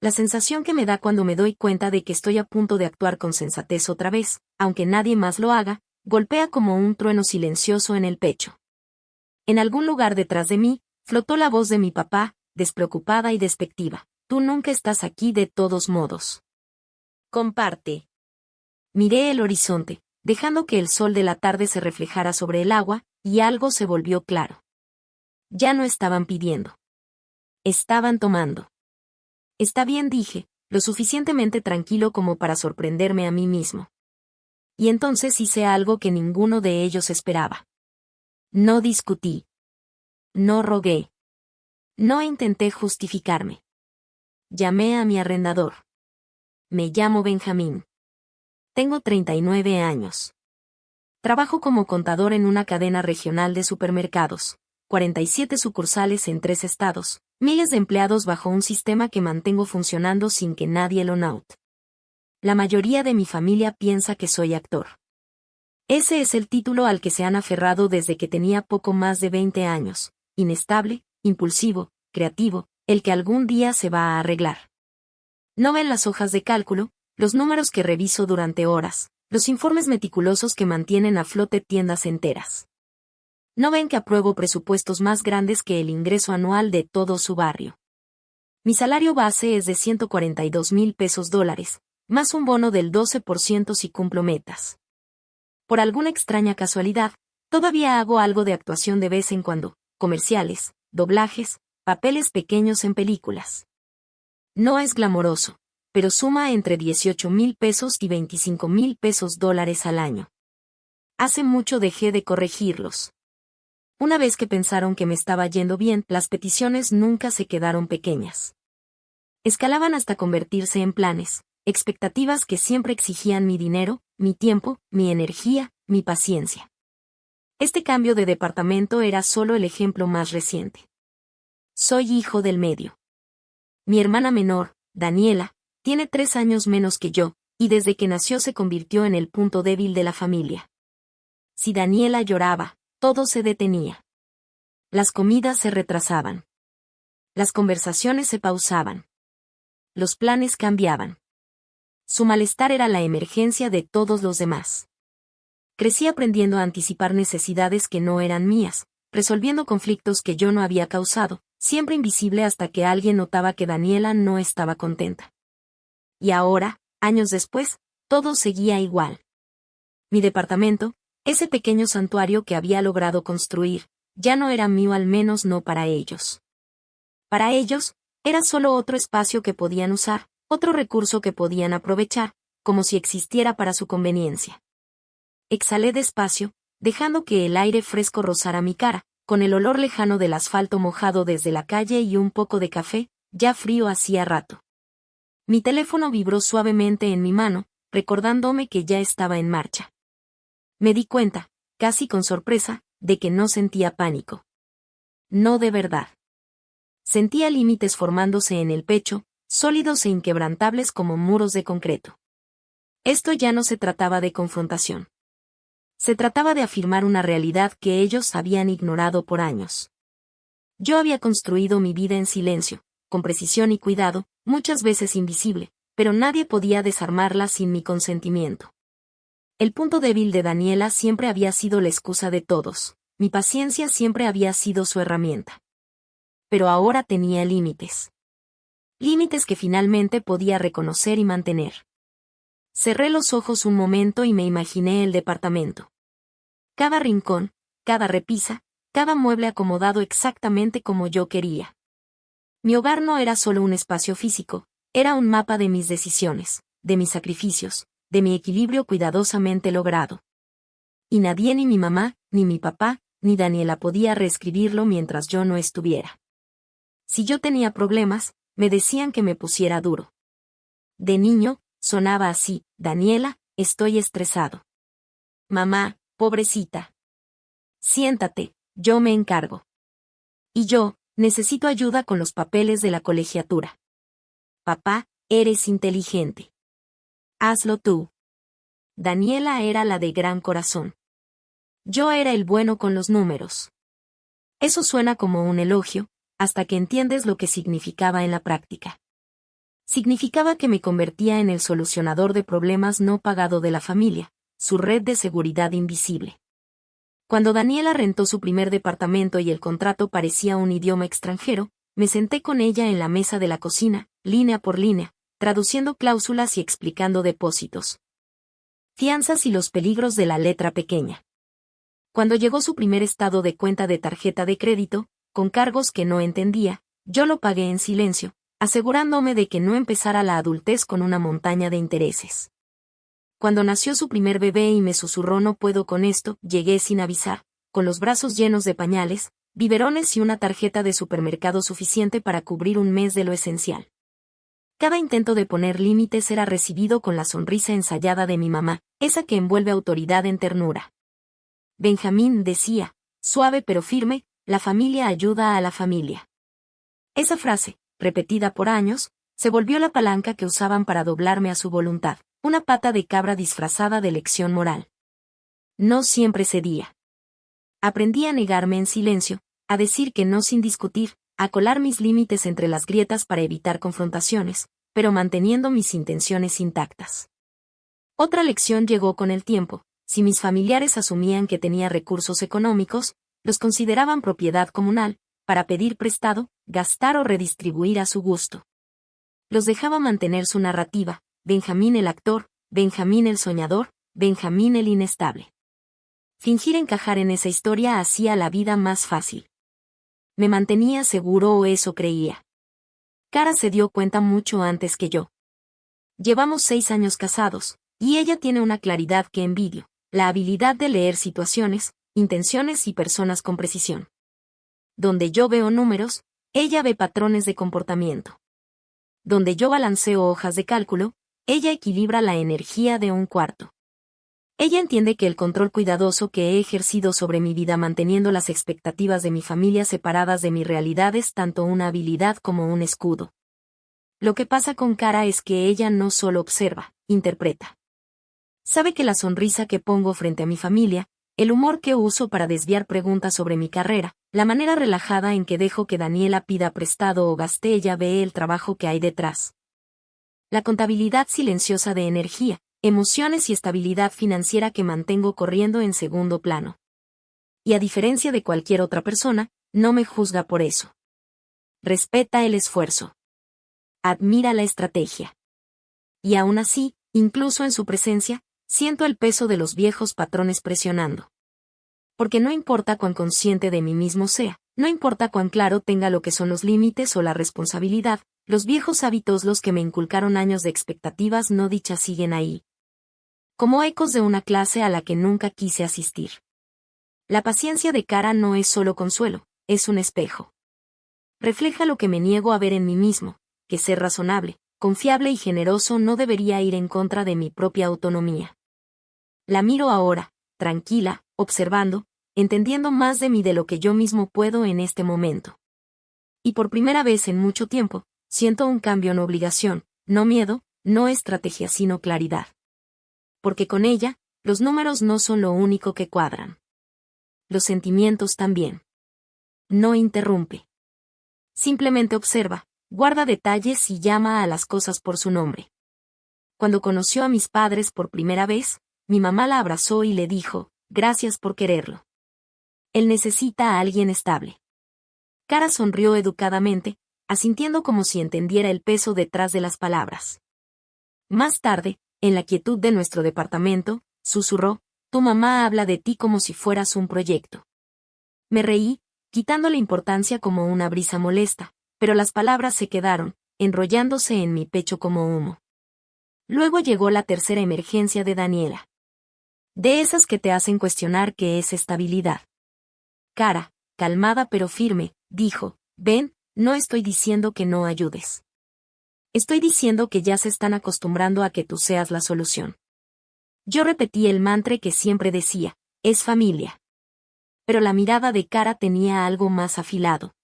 La sensación que me da cuando me doy cuenta de que estoy a punto de actuar con sensatez otra vez, aunque nadie más lo haga, golpea como un trueno silencioso en el pecho. En algún lugar detrás de mí, flotó la voz de mi papá, despreocupada y despectiva. Tú nunca estás aquí de todos modos. Comparte. Miré el horizonte, dejando que el sol de la tarde se reflejara sobre el agua, y algo se volvió claro. Ya no estaban pidiendo. Estaban tomando. Está bien, dije, lo suficientemente tranquilo como para sorprenderme a mí mismo. Y entonces hice algo que ninguno de ellos esperaba. No discutí. No rogué. No intenté justificarme. Llamé a mi arrendador. Me llamo Benjamín. Tengo 39 años. Trabajo como contador en una cadena regional de supermercados, 47 sucursales en 3 estados, miles de empleados bajo un sistema que mantengo funcionando sin que nadie lo note. La mayoría de mi familia piensa que soy actor. Ese es el título al que se han aferrado desde que tenía poco más de 20 años, inestable, impulsivo, creativo, el que algún día se va a arreglar. No ven las hojas de cálculo, los números que reviso durante horas, los informes meticulosos que mantienen a flote tiendas enteras. No ven que apruebo presupuestos más grandes que el ingreso anual de todo su barrio. Mi salario base es de $142,000, más un bono del 12% si cumplo metas. Por alguna extraña casualidad, todavía hago algo de actuación de vez en cuando, comerciales, doblajes, papeles pequeños en películas. No es glamoroso, pero suma entre $18,000 y $25,000 al año. Hace mucho dejé de corregirlos. Una vez que pensaron que me estaba yendo bien, las peticiones nunca se quedaron pequeñas. Escalaban hasta convertirse en planes, expectativas que siempre exigían mi dinero, mi tiempo, mi energía, mi paciencia. Este cambio de departamento era solo el ejemplo más reciente. Soy hijo del medio. Mi hermana menor, Daniela, tiene 3 años menos que yo, y desde que nació se convirtió en el punto débil de la familia. Si Daniela lloraba, todo se detenía. Las comidas se retrasaban. Las conversaciones se pausaban. Los planes cambiaban. Su malestar era la emergencia de todos los demás. Crecí aprendiendo a anticipar necesidades que no eran mías, resolviendo conflictos que yo no había causado, siempre invisible hasta que alguien notaba que Daniela no estaba contenta. Y ahora, años después, todo seguía igual. Mi departamento, ese pequeño santuario que había logrado construir, ya no era mío, al menos no para ellos. Para ellos, era solo otro espacio que podían usar, otro recurso que podían aprovechar, como si existiera para su conveniencia. Exhalé despacio, dejando que el aire fresco rozara mi cara, con el olor lejano del asfalto mojado desde la calle y un poco de café, ya frío hacía rato. Mi teléfono vibró suavemente en mi mano, recordándome que ya estaba en marcha. Me di cuenta, casi con sorpresa, de que no sentía pánico. No de verdad. Sentía límites formándose en el pecho, sólidos e inquebrantables como muros de concreto. Esto ya no se trataba de confrontación. Se trataba de afirmar una realidad que ellos habían ignorado por años. Yo había construido mi vida en silencio, con precisión y cuidado, muchas veces invisible, pero nadie podía desarmarla sin mi consentimiento. El punto débil de Daniela siempre había sido la excusa de todos, mi paciencia siempre había sido su herramienta. Pero ahora tenía límites. Límites que finalmente podía reconocer y mantener. Cerré los ojos un momento y me imaginé el departamento. Cada rincón, cada repisa, cada mueble acomodado exactamente como yo quería. Mi hogar no era solo un espacio físico, era un mapa de mis decisiones, de mis sacrificios, de mi equilibrio cuidadosamente logrado. Y nadie, ni mi mamá, ni mi papá, ni Daniela podía reescribirlo mientras yo no estuviera. Si yo tenía problemas, me decían que me pusiera duro. De niño, sonaba así: Daniela, estoy estresado. Mamá, pobrecita. Siéntate, yo me encargo. Y yo, necesito ayuda con los papeles de la colegiatura. Papá, eres inteligente. Hazlo tú. Daniela era la de gran corazón. Yo era el bueno con los números. Eso suena como un elogio, hasta que entiendes lo que significaba en la práctica. Significaba que me convertía en el solucionador de problemas no pagado de la familia, su red de seguridad invisible. Cuando Daniela rentó su primer departamento y el contrato parecía un idioma extranjero, me senté con ella en la mesa de la cocina, línea por línea, traduciendo cláusulas y explicando depósitos, fianzas y los peligros de la letra pequeña. Cuando llegó su primer estado de cuenta de tarjeta de crédito, con cargos que no entendía, yo lo pagué en silencio, asegurándome de que no empezara la adultez con una montaña de intereses. Cuando nació su primer bebé y me susurró "no puedo con esto", llegué sin avisar, con los brazos llenos de pañales, biberones y una tarjeta de supermercado suficiente para cubrir un mes de lo esencial. Cada intento de poner límites era recibido con la sonrisa ensayada de mi mamá, esa que envuelve autoridad en ternura. Benjamín decía, suave pero firme, la familia ayuda a la familia. Esa frase, repetida por años, se volvió la palanca que usaban para doblarme a su voluntad, una pata de cabra disfrazada de lección moral. No siempre cedía. Aprendí a negarme en silencio, a decir que no sin discutir, a colar mis límites entre las grietas para evitar confrontaciones, pero manteniendo mis intenciones intactas. Otra lección llegó con el tiempo: si mis familiares asumían que tenía recursos económicos, los consideraban propiedad comunal, para pedir prestado, gastar o redistribuir a su gusto. Los dejaba mantener su narrativa: Benjamín el actor, Benjamín el soñador, Benjamín el inestable. Fingir encajar en esa historia hacía la vida más fácil. Me mantenía seguro, o eso creía. Cara se dio cuenta mucho antes que yo. Llevamos 6 años casados, y ella tiene una claridad que envidio, la habilidad de leer situaciones, intenciones y personas con precisión. Donde yo veo números, ella ve patrones de comportamiento. Donde yo balanceo hojas de cálculo, ella equilibra la energía de un cuarto. Ella entiende que el control cuidadoso que he ejercido sobre mi vida manteniendo las expectativas de mi familia separadas de mi realidad es tanto una habilidad como un escudo. Lo que pasa con Cara es que ella no solo observa, interpreta. Sabe que la sonrisa que pongo frente a mi familia, el humor que uso para desviar preguntas sobre mi carrera, la manera relajada en que dejo que Daniela pida prestado o gaste, ella ve el trabajo que hay detrás. La contabilidad silenciosa de energía, emociones y estabilidad financiera que mantengo corriendo en segundo plano. Y a diferencia de cualquier otra persona, no me juzga por eso. Respeta el esfuerzo. Admira la estrategia. Y aún así, incluso en su presencia, siento el peso de los viejos patrones presionando. Porque no importa cuán consciente de mí mismo sea, no importa cuán claro tenga lo que son los límites o la responsabilidad, los viejos hábitos, los que me inculcaron años de expectativas no dichas, siguen ahí. Como ecos de una clase a la que nunca quise asistir. La paciencia de Cara no es solo consuelo, es un espejo. Refleja lo que me niego a ver en mí mismo, que ser razonable, confiable y generoso no debería ir en contra de mi propia autonomía. La miro ahora, tranquila, observando, entendiendo más de mí de lo que yo mismo puedo en este momento. Y por primera vez en mucho tiempo, siento un cambio, no obligación, no miedo, no estrategia, sino claridad. Porque con ella, los números no son lo único que cuadran. Los sentimientos también. No interrumpe. Simplemente observa, guarda detalles y llama a las cosas por su nombre. Cuando conoció a mis padres por primera vez, mi mamá la abrazó y le dijo, gracias por quererlo. Él necesita a alguien estable. Cara sonrió educadamente, asintiendo como si entendiera el peso detrás de las palabras. Más tarde, en la quietud de nuestro departamento, susurró, tu mamá habla de ti como si fueras un proyecto. Me reí, quitándole importancia como una brisa molesta, pero las palabras se quedaron, enrollándose en mi pecho como humo. Luego llegó la tercera emergencia de Daniela. De esas que te hacen cuestionar qué es estabilidad. Cara, calmada pero firme, dijo, ven, no estoy diciendo que no ayudes. Estoy diciendo que ya se están acostumbrando a que tú seas la solución. Yo repetí el mantra que siempre decía, es familia. Pero la mirada de Cara tenía algo más afilado.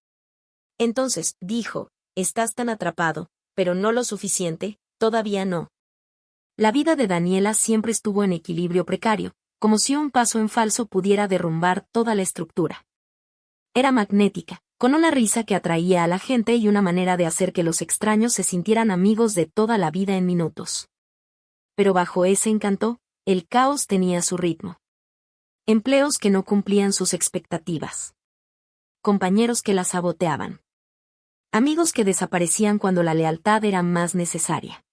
Entonces, dijo, estás tan atrapado, pero no lo suficiente, todavía no. La vida de Daniela siempre estuvo en equilibrio precario, como si un paso en falso pudiera derrumbar toda la estructura. Era magnética, con una risa que atraía a la gente y una manera de hacer que los extraños se sintieran amigos de toda la vida en minutos. Pero bajo ese encanto, el caos tenía su ritmo. Empleos que no cumplían sus expectativas. Compañeros que las saboteaban. Amigos que desaparecían cuando la lealtad era más necesaria.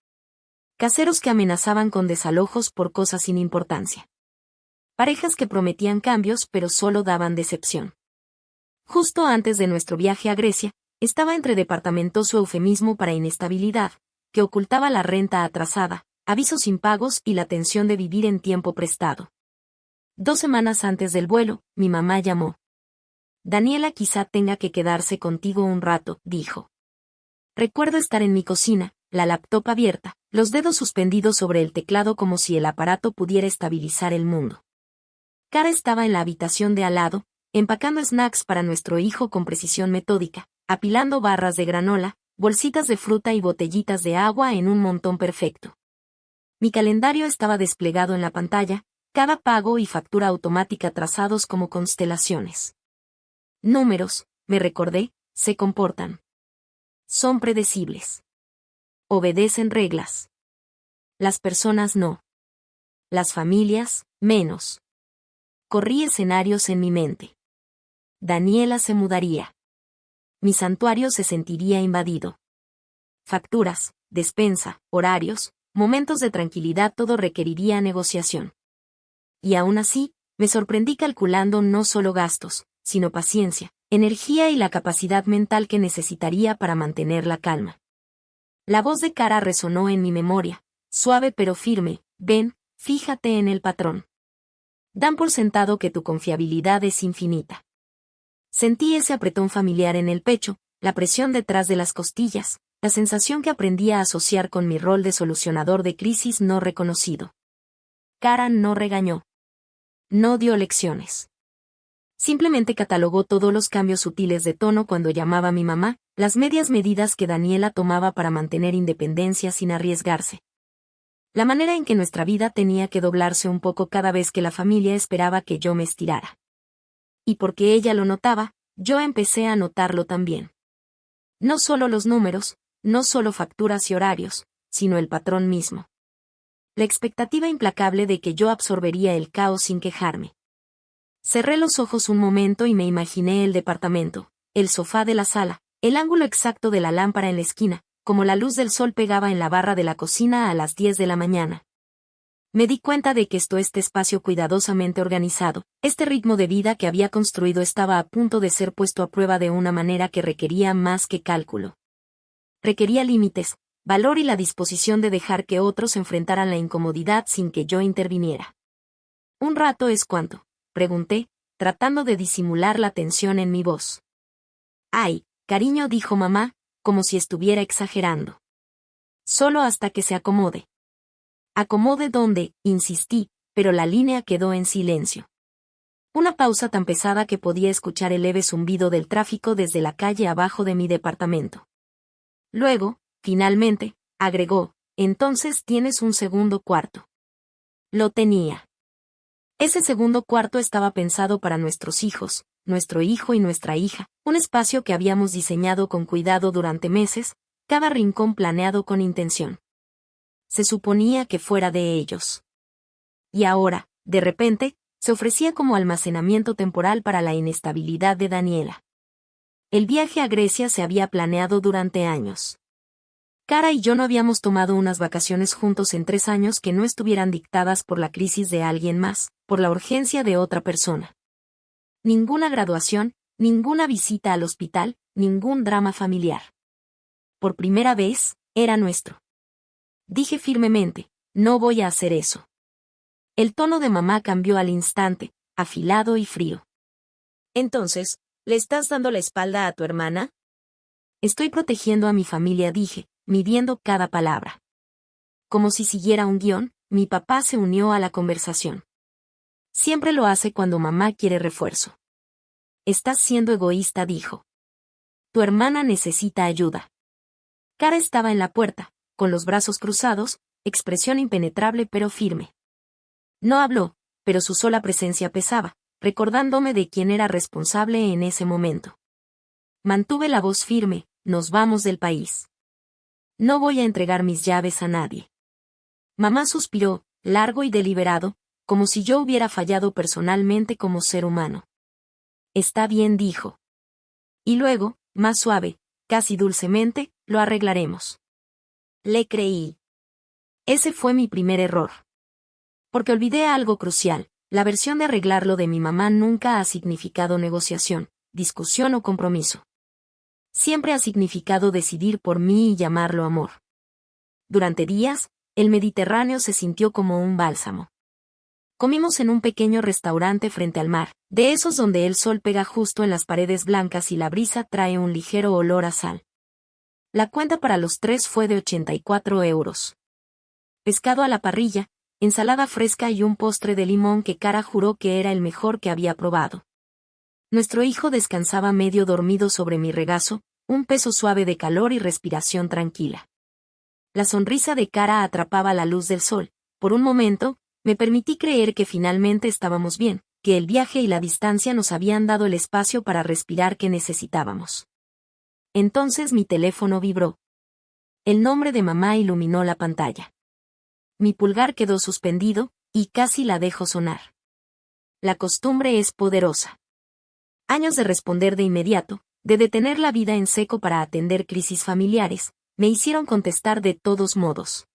Caseros que amenazaban con desalojos por cosas sin importancia. Parejas que prometían cambios pero solo daban decepción. Justo antes de nuestro viaje a Grecia, estaba entre departamentoso eufemismo para inestabilidad, que ocultaba la renta atrasada, avisos impagos y la tensión de vivir en tiempo prestado. 2 semanas antes del vuelo, mi mamá llamó. Daniela quizá tenga que quedarse contigo un rato, dijo. Recuerdo estar en mi cocina, la laptop abierta, los dedos suspendidos sobre el teclado como si el aparato pudiera estabilizar el mundo. Cara estaba en la habitación de al lado, empacando snacks para nuestro hijo con precisión metódica, apilando barras de granola, bolsitas de fruta y botellitas de agua en un montón perfecto. Mi calendario estaba desplegado en la pantalla, cada pago y factura automática trazados como constelaciones. Números, me recordé, se comportan. Son predecibles. Obedecen reglas. Las personas no. Las familias, menos. Corrí escenarios en mi mente. Daniela se mudaría. Mi santuario se sentiría invadido. Facturas, despensa, horarios, momentos de tranquilidad, todo requeriría negociación. Y aún así, me sorprendí calculando no solo gastos, sino paciencia, energía y la capacidad mental que necesitaría para mantener la calma. La voz de Cara resonó en mi memoria, suave pero firme. Ven, fíjate en el patrón. Dan por sentado que tu confiabilidad es infinita. Sentí ese apretón familiar en el pecho, la presión detrás de las costillas, la sensación que aprendí a asociar con mi rol de solucionador de crisis no reconocido. Cara no regañó. No dio lecciones. Simplemente catalogó todos los cambios sutiles de tono cuando llamaba a mi mamá, las medias medidas que Daniela tomaba para mantener independencia sin arriesgarse. La manera en que nuestra vida tenía que doblarse un poco cada vez que la familia esperaba que yo me estirara. Y porque ella lo notaba, yo empecé a notarlo también. No solo los números, no solo facturas y horarios, sino el patrón mismo. La expectativa implacable de que yo absorbería el caos sin quejarme. Cerré los ojos un momento y me imaginé el departamento, el sofá de la sala, el ángulo exacto de la lámpara en la esquina, como la luz del sol pegaba en la barra de la cocina a las 10 de la mañana. Me di cuenta de que este espacio cuidadosamente organizado, este ritmo de vida que había construido estaba a punto de ser puesto a prueba de una manera que requería más que cálculo. Requería límites, valor y la disposición de dejar que otros enfrentaran la incomodidad sin que yo interviniera. ¿Un rato es cuánto?, pregunté, tratando de disimular la tensión en mi voz. Ay, cariño, dijo mamá, como si estuviera exagerando. Solo hasta que se acomode. Acomode dónde, insistí, pero la línea quedó en silencio. Una pausa tan pesada que podía escuchar el leve zumbido del tráfico desde la calle abajo de mi departamento. Luego, finalmente, agregó, entonces tienes un segundo cuarto. Lo tenía. Ese segundo cuarto estaba pensado para nuestros hijos, nuestro hijo y nuestra hija, un espacio que habíamos diseñado con cuidado durante meses, cada rincón planeado con intención. Se suponía que fuera de ellos. Y ahora, de repente, se ofrecía como almacenamiento temporal para la inestabilidad de Daniela. El viaje a Grecia se había planeado durante años. Cara y yo no habíamos tomado unas vacaciones juntos en 3 años que no estuvieran dictadas por la crisis de alguien más, por la urgencia de otra persona. Ninguna graduación, ninguna visita al hospital, ningún drama familiar. Por primera vez, era nuestro. Dije firmemente, no voy a hacer eso. El tono de mamá cambió al instante, afilado y frío. Entonces, ¿le estás dando la espalda a tu hermana? Estoy protegiendo a mi familia, dije, midiendo cada palabra. Como si siguiera un guión, mi papá se unió a la conversación. Siempre lo hace cuando mamá quiere refuerzo. Estás siendo egoísta, dijo. Tu hermana necesita ayuda. Cara estaba en la puerta, con los brazos cruzados, expresión impenetrable pero firme. No habló, pero su sola presencia pesaba, recordándome de quién era responsable en ese momento. Mantuve la voz firme, nos vamos del país. No voy a entregar mis llaves a nadie. Mamá suspiró, largo y deliberado, como si yo hubiera fallado personalmente como ser humano. Está bien, dijo. Y luego, más suave, casi dulcemente, lo arreglaremos. Le creí. Ese fue mi primer error. Porque olvidé algo crucial, la versión de arreglarlo de mi mamá nunca ha significado negociación, discusión o compromiso. Siempre ha significado decidir por mí y llamarlo amor. Durante días, el Mediterráneo se sintió como un bálsamo. Comimos en un pequeño restaurante frente al mar, de esos donde el sol pega justo en las paredes blancas y la brisa trae un ligero olor a sal. La cuenta para los tres fue de 84 euros. Pescado a la parrilla, ensalada fresca y un postre de limón que Cara juró que era el mejor que había probado. Nuestro hijo descansaba medio dormido sobre mi regazo, un peso suave de calor y respiración tranquila. La sonrisa de Cara atrapaba la luz del sol. Por un momento, me permití creer que finalmente estábamos bien, que el viaje y la distancia nos habían dado el espacio para respirar que necesitábamos. Entonces mi teléfono vibró. El nombre de mamá iluminó la pantalla. Mi pulgar quedó suspendido, y casi la dejo sonar. La costumbre es poderosa. Años de responder de inmediato, de detener la vida en seco para atender crisis familiares, me hicieron contestar de todos modos.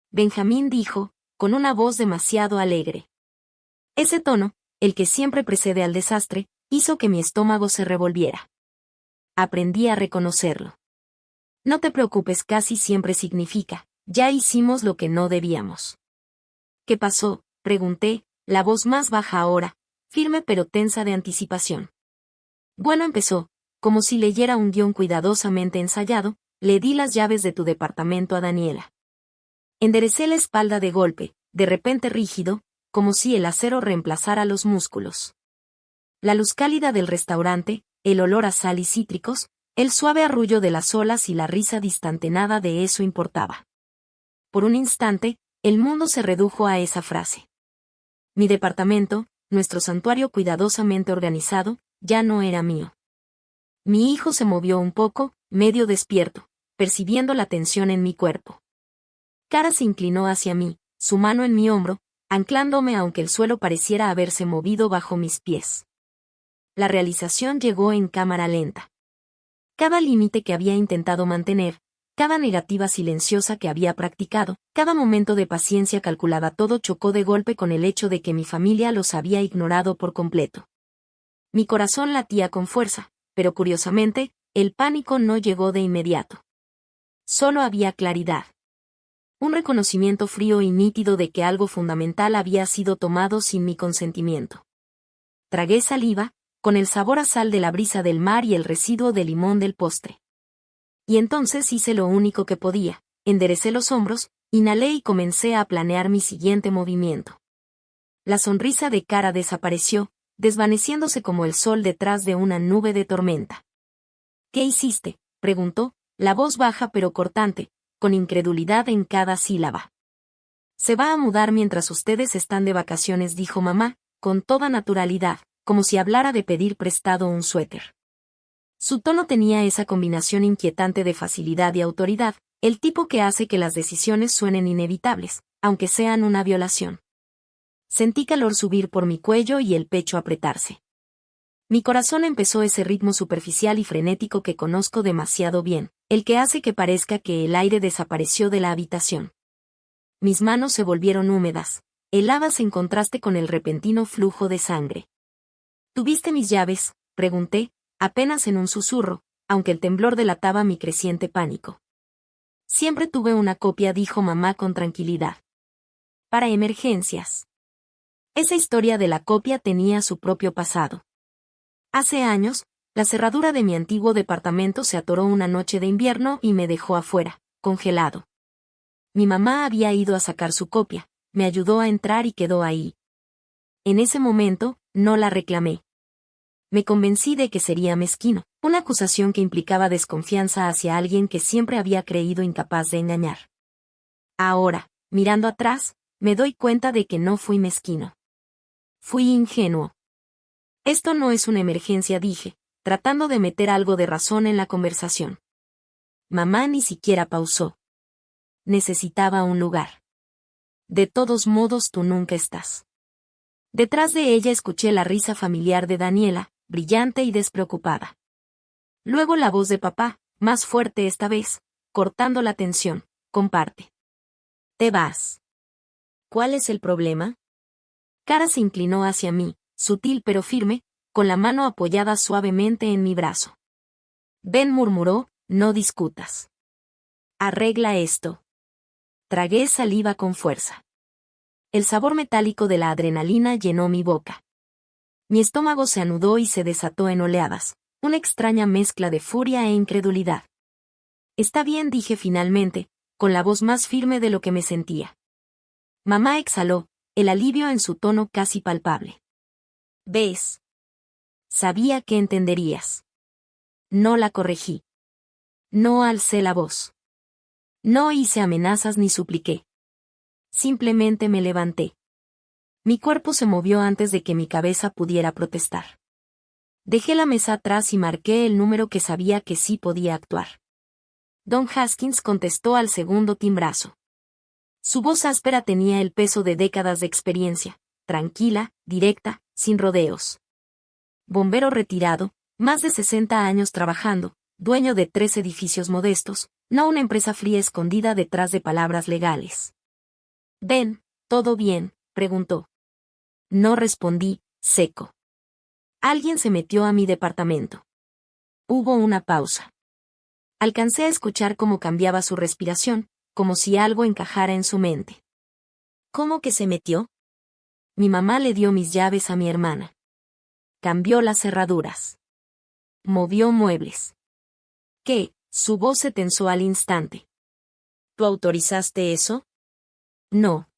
Benjamín dijo, con una voz demasiado alegre. Ese tono, el que siempre precede al desastre, hizo que mi estómago se revolviera. Aprendí a reconocerlo. No te preocupes, casi siempre significa, ya hicimos lo que no debíamos. ¿Qué pasó?, pregunté, la voz más baja ahora, firme pero tensa de anticipación. Bueno, empezó, como si leyera un guión cuidadosamente ensayado, le di las llaves de tu departamento a Daniela. Enderecé la espalda de golpe, de repente rígido, como si el acero reemplazara los músculos. La luz cálida del restaurante, el olor a sal y cítricos, el suave arrullo de las olas y la risa distante, nada de eso importaba. Por un instante, el mundo se redujo a esa frase. Mi departamento, nuestro santuario cuidadosamente organizado, ya no era mío. Mi hijo se movió un poco, medio despierto, percibiendo la tensión en mi cuerpo. Cara se inclinó hacia mí, su mano en mi hombro, anclándome aunque el suelo pareciera haberse movido bajo mis pies. La realización llegó en cámara lenta. Cada límite que había intentado mantener, cada negativa silenciosa que había practicado, cada momento de paciencia calculada, todo chocó de golpe con el hecho de que mi familia los había ignorado por completo. Mi corazón latía con fuerza, pero curiosamente, el pánico no llegó de inmediato. Solo había claridad. Un reconocimiento frío y nítido de que algo fundamental había sido tomado sin mi consentimiento. Tragué saliva, con el sabor a sal de la brisa del mar y el residuo de limón del postre. Y entonces hice lo único que podía, enderecé los hombros, inhalé y comencé a planear mi siguiente movimiento. La sonrisa de Cara desapareció, desvaneciéndose como el sol detrás de una nube de tormenta. ¿Qué hiciste?, preguntó, la voz baja pero cortante, con incredulidad en cada sílaba. Se va a mudar mientras ustedes están de vacaciones, dijo mamá, con toda naturalidad, como si hablara de pedir prestado un suéter. Su tono tenía esa combinación inquietante de facilidad y autoridad, el tipo que hace que las decisiones suenen inevitables, aunque sean una violación. Sentí calor subir por mi cuello y el pecho apretarse. Mi corazón empezó ese ritmo superficial y frenético que conozco demasiado bien, el que hace que parezca que el aire desapareció de la habitación. Mis manos se volvieron húmedas, heladas en contraste con el repentino flujo de sangre. ¿Tuviste mis llaves?, pregunté, apenas en un susurro, aunque el temblor delataba mi creciente pánico. Siempre tuve una copia, dijo mamá con tranquilidad. Para emergencias. Esa historia de la copia tenía su propio pasado. Hace años, la cerradura de mi antiguo departamento se atoró una noche de invierno y me dejó afuera, congelado. Mi mamá había ido a sacar su copia, me ayudó a entrar y quedó ahí. En ese momento, no la reclamé. Me convencí de que sería mezquino, una acusación que implicaba desconfianza hacia alguien que siempre había creído incapaz de engañar. Ahora, mirando atrás, me doy cuenta de que no fui mezquino. Fui ingenuo. Esto no es una emergencia, dije, tratando de meter algo de razón en la conversación. Mamá ni siquiera pausó. Necesitaba un lugar. De todos modos tú nunca estás. Detrás de ella escuché la risa familiar de Daniela, brillante y despreocupada. Luego la voz de papá, más fuerte esta vez, cortando la tensión. Comparte. Te vas. ¿Cuál es el problema? Cara se inclinó hacia mí, sutil pero firme, con la mano apoyada suavemente en mi brazo. Ben murmuró, no discutas. Arregla esto. Tragué saliva con fuerza. El sabor metálico de la adrenalina llenó mi boca. Mi estómago se anudó y se desató en oleadas, una extraña mezcla de furia e incredulidad. Está bien, dije finalmente, con la voz más firme de lo que me sentía. Mamá exhaló, el alivio en su tono casi palpable. ¿Ves? Sabía que entenderías. No la corregí. No alcé la voz. No hice amenazas ni supliqué. Simplemente me levanté. Mi cuerpo se movió antes de que mi cabeza pudiera protestar. Dejé la mesa atrás y marqué el número que sabía que sí podía actuar. Don Haskins contestó al segundo timbrazo. Su voz áspera tenía el peso de décadas de experiencia, tranquila, directa, sin rodeos. Bombero retirado, más de 60 años trabajando, dueño de 3 edificios modestos, no una empresa fría escondida detrás de palabras legales. «Ben, ¿todo bien?», preguntó. No respondí, seco. Alguien se metió a mi departamento. Hubo una pausa. Alcancé a escuchar cómo cambiaba su respiración, como si algo encajara en su mente. ¿Cómo que se metió? Mi mamá le dio mis llaves a mi hermana. Cambió las cerraduras. Movió muebles. ¿Qué? Su voz se tensó al instante. ¿Tú autorizaste eso? No.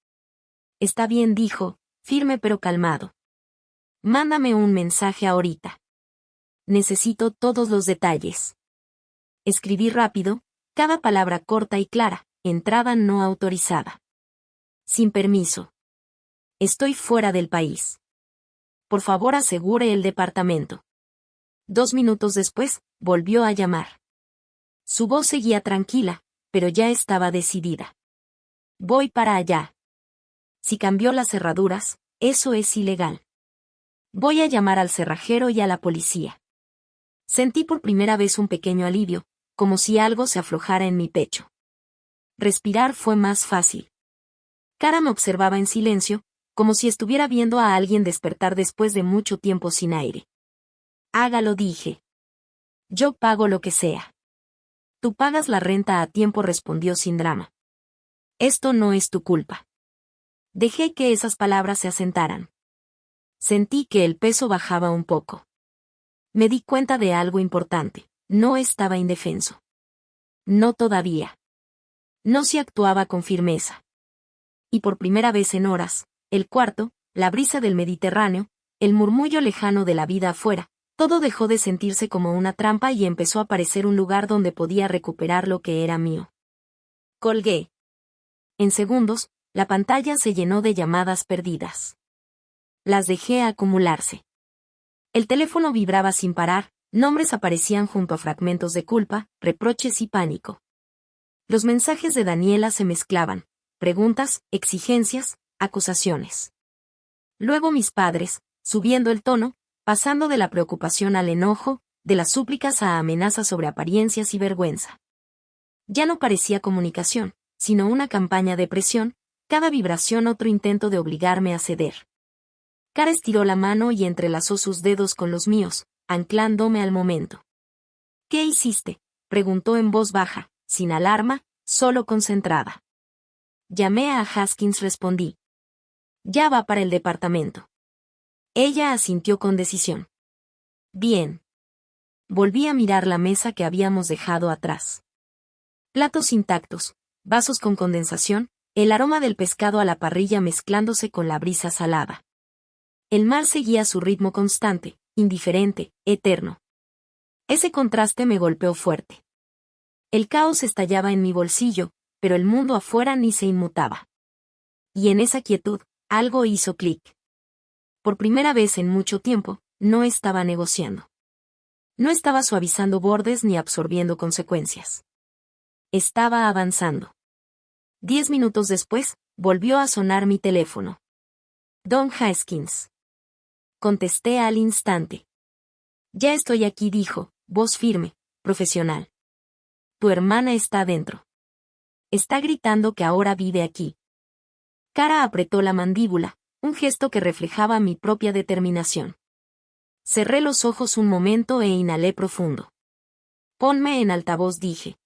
Está bien, dijo, firme pero calmado. Mándame un mensaje ahorita. Necesito todos los detalles. Escribí rápido, cada palabra corta y clara, entrada no autorizada. Sin permiso. Estoy fuera del país. Por favor, asegure el departamento. 2 minutos después, volvió a llamar. Su voz seguía tranquila, pero ya estaba decidida. Voy para allá. Si cambió las cerraduras, eso es ilegal. Voy a llamar al cerrajero y a la policía. Sentí por primera vez un pequeño alivio, como si algo se aflojara en mi pecho. Respirar fue más fácil. Cara me observaba en silencio, como si estuviera viendo a alguien despertar después de mucho tiempo sin aire. Hágalo, dije. Yo pago lo que sea. Tú pagas la renta a tiempo, respondió sin drama. Esto no es tu culpa. Dejé que esas palabras se asentaran. Sentí que el peso bajaba un poco. Me di cuenta de algo importante. No estaba indefenso. No todavía. No si actuaba con firmeza. Y por primera vez en horas, el cuarto, la brisa del Mediterráneo, el murmullo lejano de la vida afuera, todo dejó de sentirse como una trampa y empezó a parecer un lugar donde podía recuperar lo que era mío. Colgué. En segundos, la pantalla se llenó de llamadas perdidas. Las dejé acumularse. El teléfono vibraba sin parar, nombres aparecían junto a fragmentos de culpa, reproches y pánico. Los mensajes de Daniela se mezclaban, preguntas, exigencias, acusaciones. Luego mis padres, subiendo el tono, pasando de la preocupación al enojo, de las súplicas a amenazas sobre apariencias y vergüenza. Ya no parecía comunicación, sino una campaña de presión, cada vibración otro intento de obligarme a ceder. Cara estiró la mano y entrelazó sus dedos con los míos, anclándome al momento. ¿Qué hiciste?, preguntó en voz baja, sin alarma, solo concentrada. Llamé a Haskins, respondí. Ya va para el departamento. Ella asintió con decisión. Bien. Volví a mirar la mesa que habíamos dejado atrás. Platos intactos, vasos con condensación, el aroma del pescado a la parrilla mezclándose con la brisa salada. El mar seguía su ritmo constante, indiferente, eterno. Ese contraste me golpeó fuerte. El caos estallaba en mi bolsillo, pero el mundo afuera ni se inmutaba. Y en esa quietud, algo hizo clic. Por primera vez en mucho tiempo, no estaba negociando. No estaba suavizando bordes ni absorbiendo consecuencias. Estaba avanzando. 10 minutos después, volvió a sonar mi teléfono. Don Haskins. Contesté al instante. Ya estoy aquí, dijo, voz firme, profesional. Tu hermana está adentro. Está gritando que ahora vive aquí. Kara apretó la mandíbula, un gesto que reflejaba mi propia determinación. Cerré los ojos un momento e inhalé profundo. Ponme en altavoz, dije.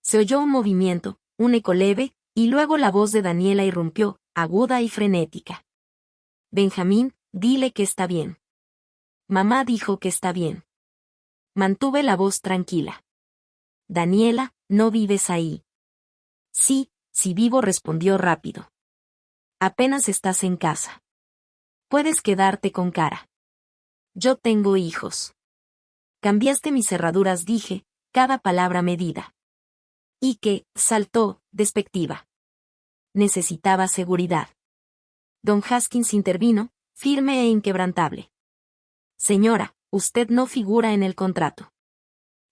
Se oyó un movimiento, un eco leve, y luego la voz de Daniela irrumpió, aguda y frenética. Benjamín, dile que está bien. Mamá dijo que está bien. Mantuve la voz tranquila. Daniela, ¿no vives ahí? Sí, sí vivo, respondió rápido. Apenas estás en casa. Puedes quedarte con Kara. Yo tengo hijos. Cambiaste mis cerraduras, dije, cada palabra medida. Y que, saltó, despectiva. Necesitaba seguridad. Don Haskins intervino, firme e inquebrantable. Señora, usted no figura en el contrato.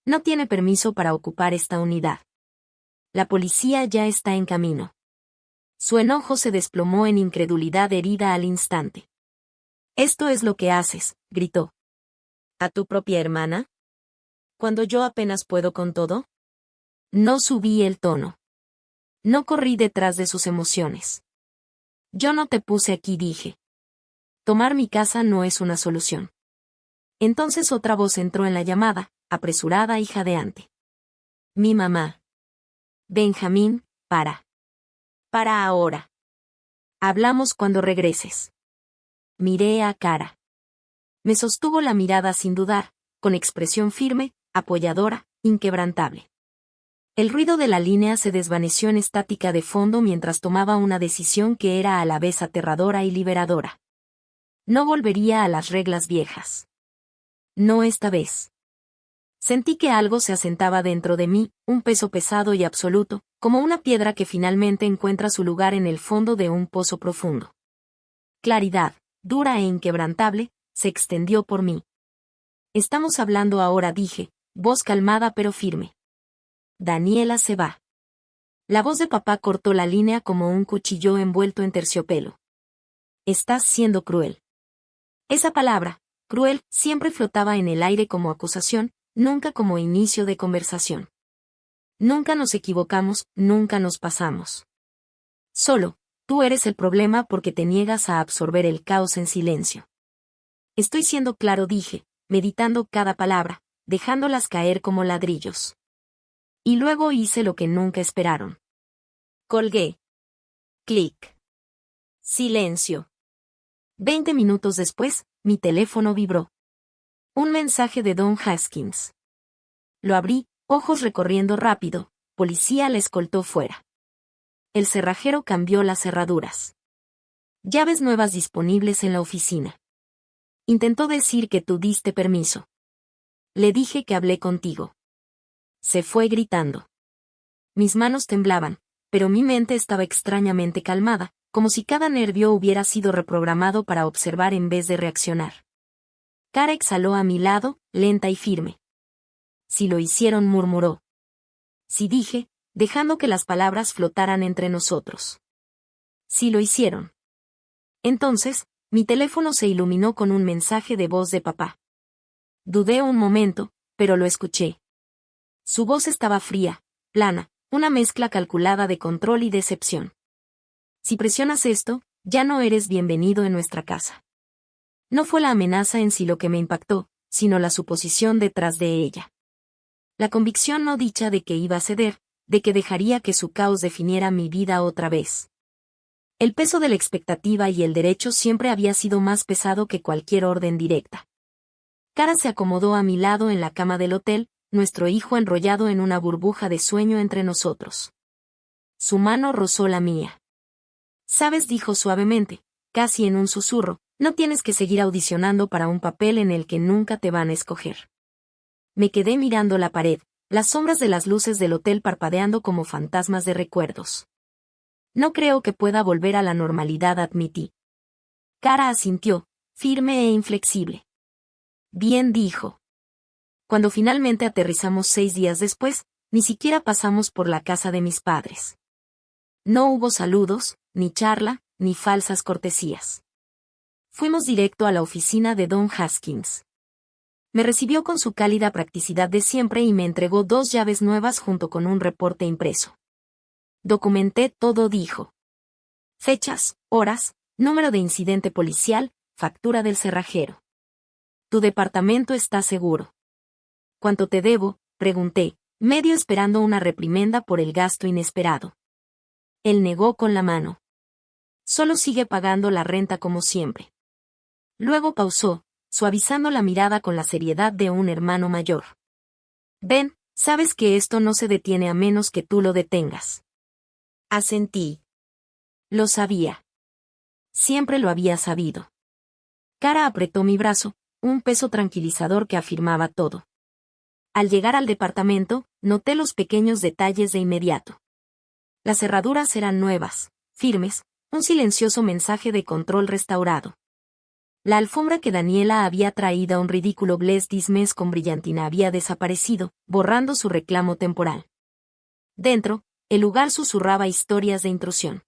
No tiene permiso para ocupar esta unidad. La policía ya está en camino. Su enojo se desplomó en incredulidad herida al instante. «Esto es lo que haces», gritó. «¿A tu propia hermana? ¿Cuando yo apenas puedo con todo?» No subí el tono. No corrí detrás de sus emociones. Yo no te puse aquí, dije. Tomar mi casa no es una solución. Entonces otra voz entró en la llamada, apresurada y jadeante. Mi mamá. Benjamín, para. Para ahora. Hablamos cuando regreses. Miré a Kara. Me sostuvo la mirada sin dudar, con expresión firme, apoyadora, inquebrantable. El ruido de la línea se desvaneció en estática de fondo mientras tomaba una decisión que era a la vez aterradora y liberadora. No volvería a las reglas viejas. No esta vez. Sentí que algo se asentaba dentro de mí, un peso pesado y absoluto, como una piedra que finalmente encuentra su lugar en el fondo de un pozo profundo. Claridad, dura e inquebrantable, se extendió por mí. Estamos hablando ahora, dije, voz calmada pero firme. Daniela se va. La voz de papá cortó la línea como un cuchillo envuelto en terciopelo. Estás siendo cruel. Esa palabra, cruel, siempre flotaba en el aire como acusación, nunca como inicio de conversación. Nunca nos equivocamos, nunca nos pasamos. Solo, tú eres el problema porque te niegas a absorber el caos en silencio. Estoy siendo claro, dije, meditando cada palabra, dejándolas caer como ladrillos. Y luego hice lo que nunca esperaron. Colgué. Clic. Silencio. 20 minutos después, mi teléfono vibró. Un mensaje de Don Haskins. Lo abrí, ojos recorriendo rápido, policía la escoltó fuera. El cerrajero cambió las cerraduras. Llaves nuevas disponibles en la oficina. Intentó decir que tú diste permiso. Le dije que hablé contigo. Se fue gritando. Mis manos temblaban, pero mi mente estaba extrañamente calmada, como si cada nervio hubiera sido reprogramado para observar en vez de reaccionar. Kara exhaló a mi lado, lenta y firme. Si lo hicieron, murmuró. Sí, dije, dejando que las palabras flotaran entre nosotros. Sí lo hicieron. Entonces, mi teléfono se iluminó con un mensaje de voz de papá. Dudé un momento, pero lo escuché. Su voz estaba fría, plana, una mezcla calculada de control y decepción. Si presionas esto, ya no eres bienvenido en nuestra casa. No fue la amenaza en sí lo que me impactó, sino la suposición detrás de ella. La convicción no dicha de que iba a ceder, de que dejaría que su caos definiera mi vida otra vez. El peso de la expectativa y el derecho siempre había sido más pesado que cualquier orden directa. Kara se acomodó a mi lado en la cama del hotel, nuestro hijo enrollado en una burbuja de sueño entre nosotros. Su mano rozó la mía. Sabes, dijo suavemente, casi en un susurro, no tienes que seguir audicionando para un papel en el que nunca te van a escoger. Me quedé mirando la pared, las sombras de las luces del hotel parpadeando como fantasmas de recuerdos. No creo que pueda volver a la normalidad, admití. Kara asintió, firme e inflexible. Bien, dijo. Cuando finalmente aterrizamos 6 días después, ni siquiera pasamos por la casa de mis padres. No hubo saludos, ni charla, ni falsas cortesías. Fuimos directo a la oficina de Don Haskins. Me recibió con su cálida practicidad de siempre y me entregó 2 llaves nuevas junto con un reporte impreso. Documenté todo, dijo. Fechas, horas, número de incidente policial, factura del cerrajero. Tu departamento está seguro. ¿Cuánto te debo?, pregunté, medio esperando una reprimenda por el gasto inesperado. Él negó con la mano. Solo sigue pagando la renta como siempre. Luego pausó, suavizando la mirada con la seriedad de un hermano mayor. Ben, sabes que esto no se detiene a menos que tú lo detengas. Asentí. Lo sabía. Siempre lo había sabido. Cara apretó mi brazo, un peso tranquilizador que afirmaba todo. Al llegar al departamento, noté los pequeños detalles de inmediato. Las cerraduras eran nuevas, firmes, un silencioso mensaje de control restaurado. La alfombra que Daniela había traído a un ridículo Bless this mess con brillantina había desaparecido, borrando su reclamo temporal. Dentro, el lugar susurraba historias de intrusión.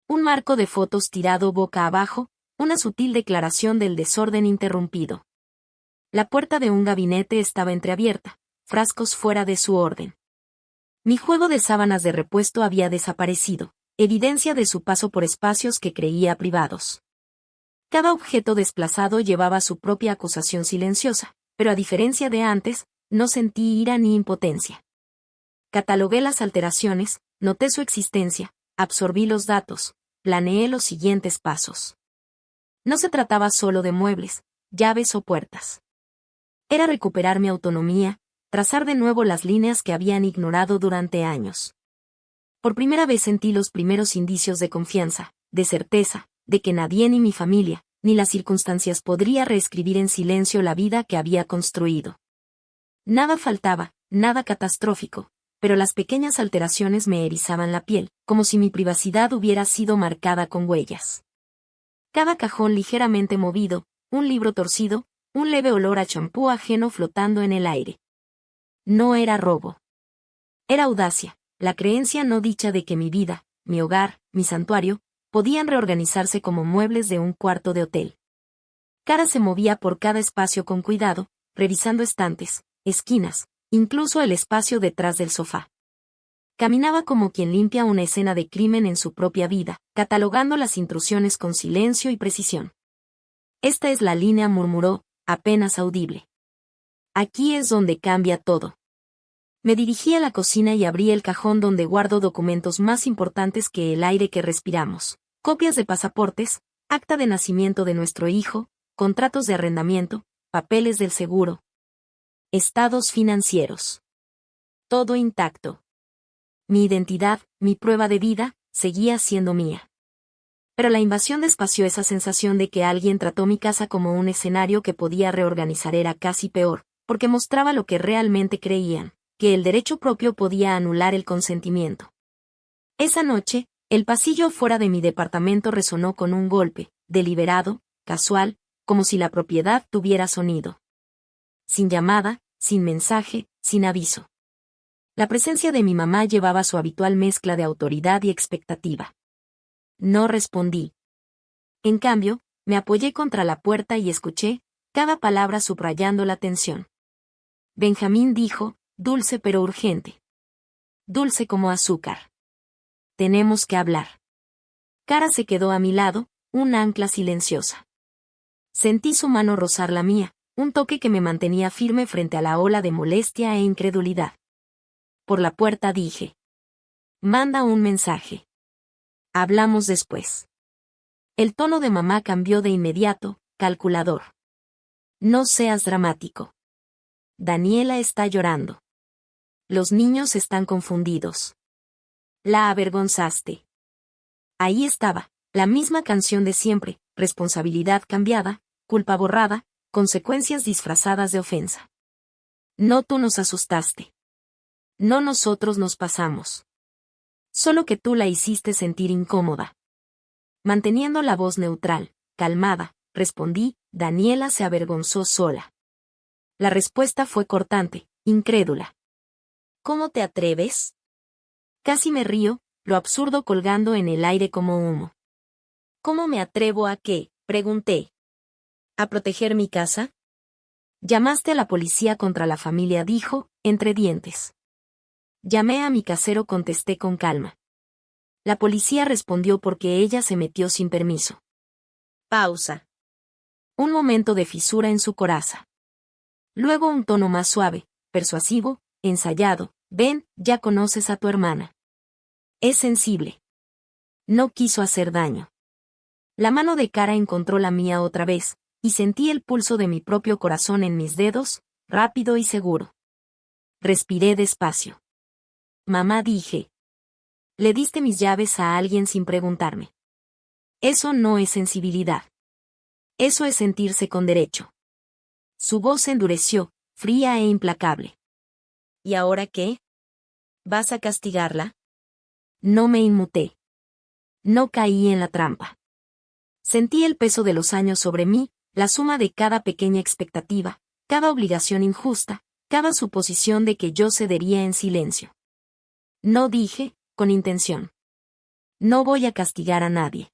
Un marco de fotos tirado boca abajo, una sutil declaración del desorden interrumpido. La puerta de un gabinete estaba entreabierta, frascos fuera de su orden. Mi juego de sábanas de repuesto había desaparecido, evidencia de su paso por espacios que creía privados. Cada objeto desplazado llevaba su propia acusación silenciosa, pero a diferencia de antes, no sentí ira ni impotencia. Catalogué las alteraciones, noté su existencia, absorbí los datos, planeé los siguientes pasos. No se trataba solo de muebles, llaves o puertas. Era recuperar mi autonomía, trazar de nuevo las líneas que habían ignorado durante años. Por primera vez sentí los primeros indicios de confianza, de certeza, de que nadie ni mi familia, ni las circunstancias podría reescribir en silencio la vida que había construido. Nada faltaba, nada catastrófico, pero las pequeñas alteraciones me erizaban la piel, como si mi privacidad hubiera sido marcada con huellas. Cada cajón ligeramente movido, un libro torcido, un leve olor a champú ajeno flotando en el aire. No era robo. Era audacia, la creencia no dicha de que mi vida, mi hogar, mi santuario, podían reorganizarse como muebles de un cuarto de hotel. Cara se movía por cada espacio con cuidado, revisando estantes, esquinas, incluso el espacio detrás del sofá. Caminaba como quien limpia una escena de crimen en su propia vida, catalogando las intrusiones con silencio y precisión. Esta es la línea, murmuró, apenas audible. Aquí es donde cambia todo. Me dirigí a la cocina y abrí el cajón donde guardo documentos más importantes que el aire que respiramos, copias de pasaportes, acta de nacimiento de nuestro hijo, contratos de arrendamiento, papeles del seguro, estados financieros. Todo intacto. Mi identidad, mi prueba de vida, seguía siendo mía. Pero la invasión despació esa sensación de que alguien trató mi casa como un escenario que podía reorganizar. Era casi peor, porque mostraba lo que realmente creían, que el derecho propio podía anular el consentimiento. Esa noche, el pasillo fuera de mi departamento resonó con un golpe, deliberado, casual, como si la propiedad tuviera sonido. Sin llamada, sin mensaje, sin aviso. La presencia de mi mamá llevaba su habitual mezcla de autoridad y expectativa. No respondí. En cambio, me apoyé contra la puerta y escuché, cada palabra subrayando la tensión. Benjamín dijo, dulce pero urgente. Dulce como azúcar. Tenemos que hablar. Cara se quedó a mi lado, un ancla silenciosa. Sentí su mano rozar la mía, un toque que me mantenía firme frente a la ola de molestia e incredulidad. Por la puerta dije. Manda un mensaje. Hablamos después. El tono de mamá cambió de inmediato, calculador. No seas dramático. Daniela está llorando. Los niños están confundidos. La avergonzaste. Ahí estaba, la misma canción de siempre, responsabilidad cambiada, culpa borrada, consecuencias disfrazadas de ofensa. No tú nos asustaste. No nosotros nos pasamos. Solo que tú la hiciste sentir incómoda. Manteniendo la voz neutral, calmada, respondí, Daniela se avergonzó sola. La respuesta fue cortante, incrédula. ¿Cómo te atreves? Casi me río, lo absurdo colgando en el aire como humo. ¿Cómo me atrevo a qué? Pregunté. ¿A proteger mi casa? Llamaste a la policía contra la familia, dijo, entre dientes. Llamé a mi casero, contesté con calma. La policía respondió porque ella se metió sin permiso. Pausa. Un momento de fisura en su coraza. Luego un tono más suave, persuasivo, ensayado. Ven, ya conoces a tu hermana. Es sensible. No quiso hacer daño. La mano de Cara encontró la mía otra vez, y sentí el pulso de mi propio corazón en mis dedos, rápido y seguro. Respiré despacio. Mamá, dije. Le diste mis llaves a alguien sin preguntarme. Eso no es sensibilidad. Eso es sentirse con derecho. Su voz se endureció, fría e implacable. ¿Y ahora qué? ¿Vas a castigarla? No me inmuté. No caí en la trampa. Sentí el peso de los años sobre mí, la suma de cada pequeña expectativa, cada obligación injusta, cada suposición de que yo cedería en silencio. No, dije, con intención. No voy a castigar a nadie.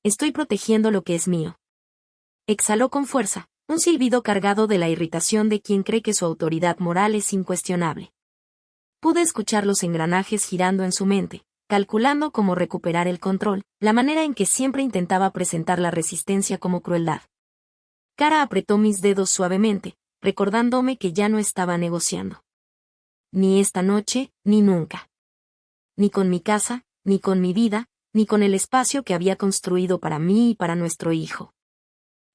Estoy protegiendo lo que es mío. Exhaló con fuerza, un silbido cargado de la irritación de quien cree que su autoridad moral es incuestionable. Pude escuchar los engranajes girando en su mente, calculando cómo recuperar el control, la manera en que siempre intentaba presentar la resistencia como crueldad. Cara apretó mis dedos suavemente, recordándome que ya no estaba negociando. Ni esta noche, ni nunca. Ni con mi casa, ni con mi vida, ni con el espacio que había construido para mí y para nuestro hijo.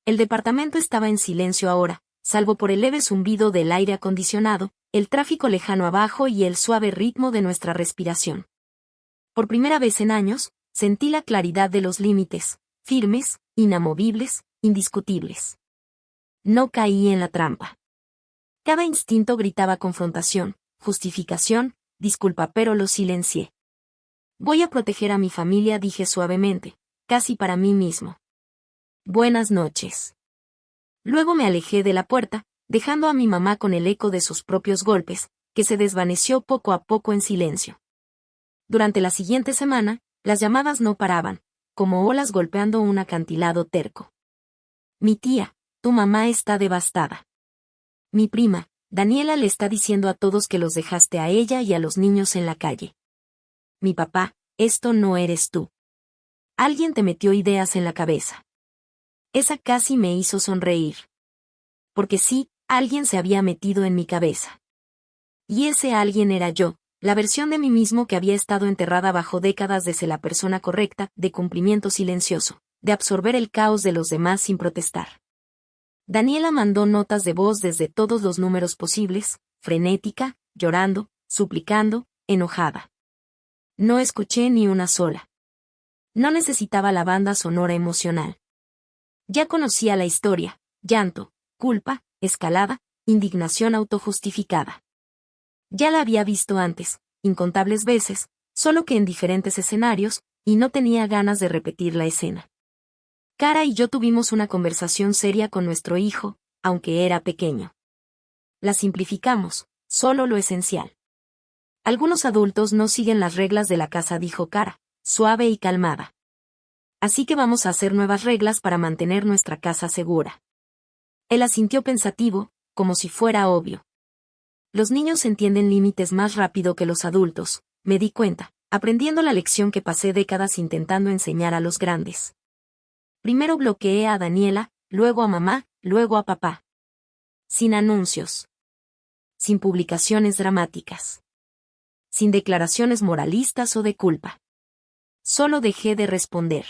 El departamento estaba en silencio ahora, salvo por el leve zumbido del aire acondicionado, el tráfico lejano abajo y el suave ritmo de nuestra respiración. Por primera vez en años, sentí la claridad de los límites, firmes, inamovibles, indiscutibles. No caí en la trampa. Cada instinto gritaba confrontación, justificación, disculpa, pero lo silencié. Voy a proteger a mi familia, dije suavemente, casi para mí mismo. Buenas noches. Luego me alejé de la puerta, dejando a mi mamá con el eco de sus propios golpes, que se desvaneció poco a poco en silencio. Durante la siguiente semana, las llamadas no paraban, como olas golpeando un acantilado terco. Mi tía, tu mamá está devastada. Mi prima, Daniela, le está diciendo a todos que los dejaste a ella y a los niños en la calle. Mi papá, esto no eres tú. Alguien te metió ideas en la cabeza. Esa casi me hizo sonreír. Porque sí, alguien se había metido en mi cabeza. Y ese alguien era yo, la versión de mí mismo que había estado enterrada bajo décadas de ser la persona correcta, de cumplimiento silencioso, de absorber el caos de los demás sin protestar. Daniela mandó notas de voz desde todos los números posibles, frenética, llorando, suplicando, enojada. No escuché ni una sola. No necesitaba la banda sonora emocional. Ya conocía la historia, llanto, culpa, escalada, indignación autojustificada. Ya la había visto antes, incontables veces, solo que en diferentes escenarios, y no tenía ganas de repetir la escena. Cara y yo tuvimos una conversación seria con nuestro hijo, aunque era pequeño. La simplificamos, solo lo esencial. Algunos adultos no siguen las reglas de la casa, dijo Cara, suave y calmada. Así que vamos a hacer nuevas reglas para mantener nuestra casa segura. Él asintió pensativo, como si fuera obvio. Los niños entienden límites más rápido que los adultos, me di cuenta, aprendiendo la lección que pasé décadas intentando enseñar a los grandes. Primero bloqueé a Daniela, luego a mamá, luego a papá. Sin anuncios. Sin publicaciones dramáticas. Sin declaraciones moralistas o de culpa. Solo dejé de responder.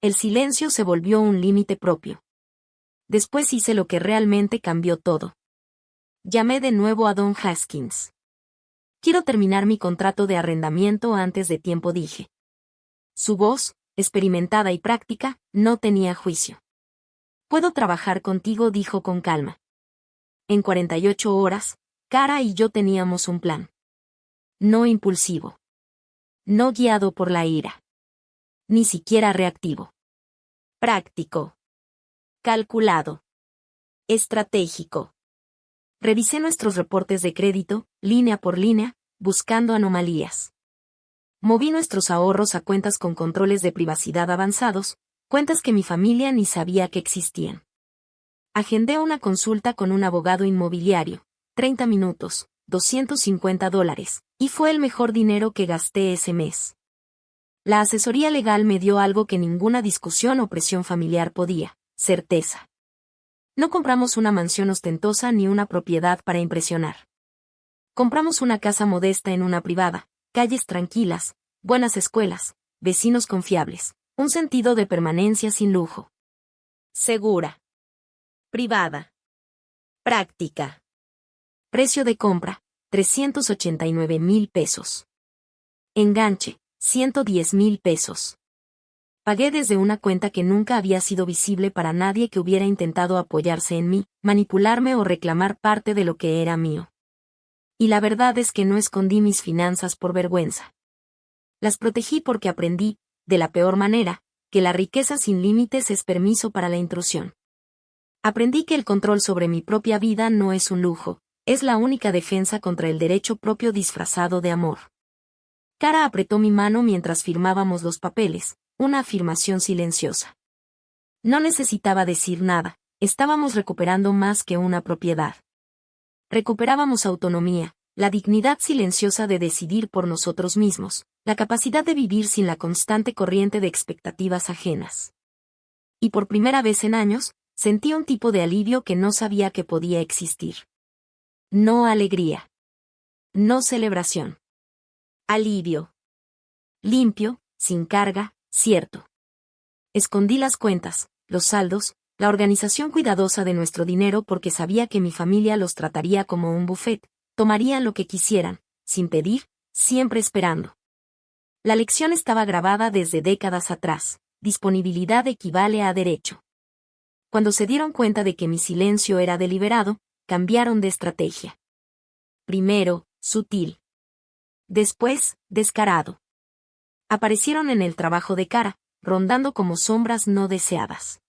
El silencio se volvió un límite propio. Después hice lo que realmente cambió todo. Llamé de nuevo a Don Haskins. Quiero terminar mi contrato de arrendamiento antes de tiempo, dije. Su voz, experimentada y práctica, no tenía juicio. Puedo trabajar contigo, dijo con calma. En 48 horas, Cara y yo teníamos un plan. No impulsivo. No guiado por la ira. Ni siquiera reactivo. Práctico. Calculado. Estratégico. Revisé nuestros reportes de crédito, línea por línea, buscando anomalías. Moví nuestros ahorros a cuentas con controles de privacidad avanzados, cuentas que mi familia ni sabía que existían. Agendé una consulta con un abogado inmobiliario, 30 minutos, $250, y fue el mejor dinero que gasté ese mes. La asesoría legal me dio algo que ninguna discusión o presión familiar podía: certeza. No compramos una mansión ostentosa ni una propiedad para impresionar. Compramos una casa modesta en una privada, calles tranquilas, buenas escuelas, vecinos confiables, un sentido de permanencia sin lujo. Segura. Privada. Práctica. Precio de compra, 389,000 pesos. Enganche, 110,000 pesos. Pagué desde una cuenta que nunca había sido visible para nadie que hubiera intentado apoyarse en mí, manipularme o reclamar parte de lo que era mío. Y la verdad es que no escondí mis finanzas por vergüenza. Las protegí porque aprendí, de la peor manera, que la riqueza sin límites es permiso para la intrusión. Aprendí que el control sobre mi propia vida no es un lujo, es la única defensa contra el derecho propio disfrazado de amor. Cara apretó mi mano mientras firmábamos los papeles, una afirmación silenciosa. No necesitaba decir nada, estábamos recuperando más que una propiedad. Recuperábamos autonomía, la dignidad silenciosa de decidir por nosotros mismos, la capacidad de vivir sin la constante corriente de expectativas ajenas. Y por primera vez en años, sentí un tipo de alivio que no sabía que podía existir. No alegría. No celebración. Alivio. Limpio, sin carga, cierto. Escondí las cuentas, los saldos, la organización cuidadosa de nuestro dinero porque sabía que mi familia los trataría como un buffet, tomarían lo que quisieran, sin pedir, siempre esperando. La lección estaba grabada desde décadas atrás: disponibilidad equivale a derecho. Cuando se dieron cuenta de que mi silencio era deliberado, cambiaron de estrategia. Primero, sutil. Después, descarado. Aparecieron en el trabajo de Cara, rondando como sombras no deseadas.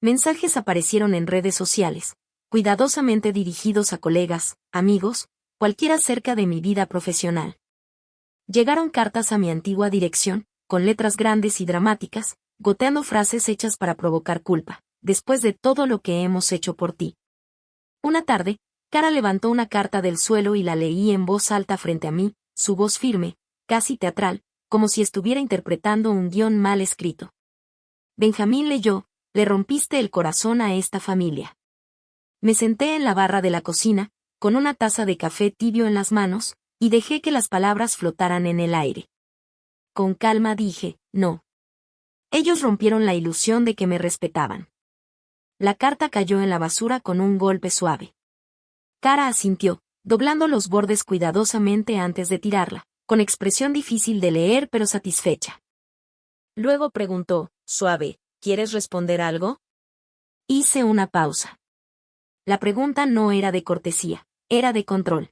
Mensajes aparecieron en redes sociales, cuidadosamente dirigidos a colegas, amigos, cualquiera cerca de mi vida profesional. Llegaron cartas a mi antigua dirección, con letras grandes y dramáticas, goteando frases hechas para provocar culpa: después de todo lo que hemos hecho por ti. Una tarde, Cara levantó una carta del suelo y la leí en voz alta frente a mí, su voz firme, casi teatral, como si estuviera interpretando un guión mal escrito. Benjamín leyó: le rompiste el corazón a esta familia. Me senté en la barra de la cocina, con una taza de café tibio en las manos, y dejé que las palabras flotaran en el aire. Con calma dije: no. Ellos rompieron la ilusión de que me respetaban. La carta cayó en la basura con un golpe suave. Cara asintió, doblando los bordes cuidadosamente antes de tirarla, con expresión difícil de leer pero satisfecha. Luego preguntó, suave: ¿quieres responder algo? Hice una pausa. La pregunta no era de cortesía, era de control.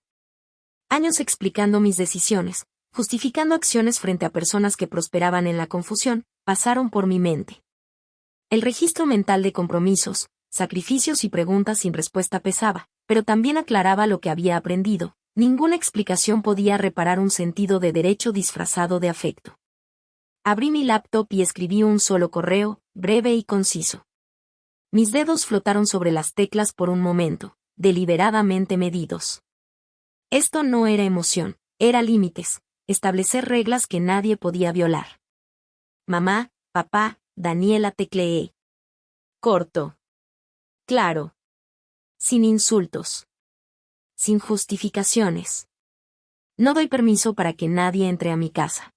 Años explicando mis decisiones, justificando acciones frente a personas que prosperaban en la confusión, pasaron por mi mente. El registro mental de compromisos, sacrificios y preguntas sin respuesta pesaba, pero también aclaraba lo que había aprendido: ninguna explicación podía reparar un sentido de derecho disfrazado de afecto. Abrí mi laptop y escribí un solo correo, breve y conciso. Mis dedos flotaron sobre las teclas por un momento, deliberadamente medidos. Esto no era emoción, era límites, establecer reglas que nadie podía violar. Mamá, papá, Daniela, tecleé. Corto. Claro. Sin insultos. Sin justificaciones. No doy permiso para que nadie entre a mi casa.